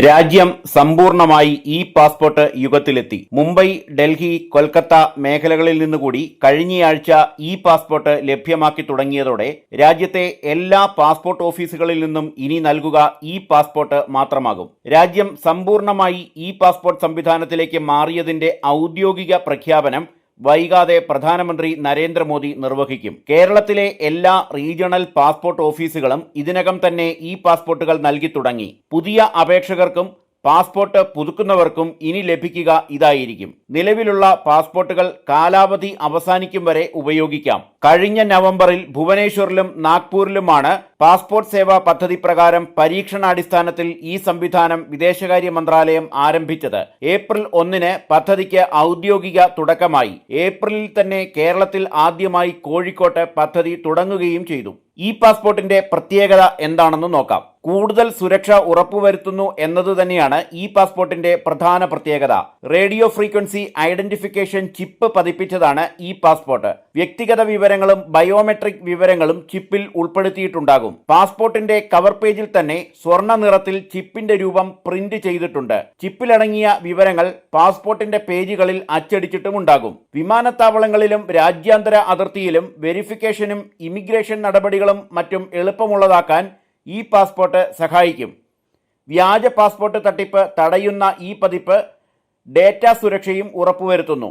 രാജ്യം സമ്പൂർണമായി E passport യുഗത്തിലെത്തി. Mumbai, Delhi, Kolkata മേഖലകളിൽ നിന്നുകൂടി കഴിഞ്ഞയാഴ്ച ഇ പാസ്പോർട്ട് ലഭ്യമാക്കി തുടങ്ങിയതോടെ രാജ്യത്തെ എല്ലാ പാസ്പോർട്ട് ഓഫീസുകളിൽ നിന്നും ഇനി നൽകുക ഇ പാസ്പോർട്ട് മാത്രമാകും. രാജ്യം സമ്പൂർണമായി ഇ പാസ്പോർട്ട് സംവിധാനത്തിലേക്ക് മാറിയതിന്റെ ഔദ്യോഗിക പ്രഖ്യാപനം വൈകാതെ പ്രധാനമന്ത്രി നരേന്ദ്രമോദി നിർവഹിക്കും. കേരളത്തിലെ എല്ലാ റീജിയണൽ പാസ്പോർട്ട് ഓഫീസുകളും ഇതിനകം തന്നെ ഇ പാസ്പോർട്ടുകൾ നൽകി തുടങ്ങി. പുതിയ അപേക്ഷകർക്കും പാസ്പോർട്ട് പുതുക്കുന്നവർക്കും ഇനി ലഭിക്കുക ഇതായിരിക്കും. നിലവിലുള്ള പാസ്പോർട്ടുകൾ കാലാവധി അവസാനിക്കും വരെ ഉപയോഗിക്കാം. കഴിഞ്ഞ നവംബറിൽ ഭുവനേശ്വറിലും നാഗ്പൂരിലുമാണ് പാസ്പോർട്ട് സേവാ പദ്ധതി പ്രകാരം പരീക്ഷണാടിസ്ഥാനത്തിൽ ഈ സംവിധാനം വിദേശകാര്യ മന്ത്രാലയം ആരംഭിച്ചത്. ഏപ്രിൽ 1 പദ്ധതിക്ക് ഔദ്യോഗിക തുടക്കമായി. ഏപ്രിലിൽ തന്നെ കേരളത്തിൽ ആദ്യമായി കോഴിക്കോട്ട് പദ്ധതി തുടങ്ങുകയും ചെയ്തു. ഇ പാസ്പോർട്ടിന്റെ പ്രത്യേകത എന്താണെന്ന് നോക്കാം. കൂടുതൽ സുരക്ഷ ഉറപ്പുവരുത്തുന്നു എന്നത് തന്നെയാണ് ഇ പാസ്പോർട്ടിന്റെ പ്രധാന പ്രത്യേകത. റേഡിയോ ഫ്രീക്വൻസി ഐഡന്റിഫിക്കേഷൻ ചിപ്പ് പതിപ്പിച്ചതാണ് ഇ പാസ്പോർട്ട്. വ്യക്തിഗത വിവരങ്ങളും ബയോമെട്രിക് വിവരങ്ങളും ചിപ്പിൽ ഉൾപ്പെടുത്തിയിട്ടുണ്ടാകും. പാസ്പോർട്ടിന്റെ കവർ പേജിൽ തന്നെ സ്വർണ്ണ നിറത്തിൽ ചിപ്പിന്റെ രൂപം പ്രിന്റ് ചെയ്തിട്ടുണ്ട്. ചിപ്പിലടങ്ങിയ വിവരങ്ങൾ പാസ്പോർട്ടിന്റെ പേജുകളിൽ അച്ചടിച്ചിട്ടുമുണ്ടാകും. വിമാനത്താവളങ്ങളിലും രാജ്യാന്തര അതിർത്തിയിലും വെരിഫിക്കേഷനും ഇമിഗ്രേഷൻ നടപടികളും മറ്റും എളുപ്പമുള്ളതാക്കാൻ ഇ പാസ്പോർട്ട് സഹായിക്കും. വ്യാജ പാസ്പോർട്ട് തട്ടിപ്പ് തടയുന്ന ഈ പതിപ്പ് ഡേറ്റ സുരക്ഷയും ഉറപ്പുവരുത്തുന്നു.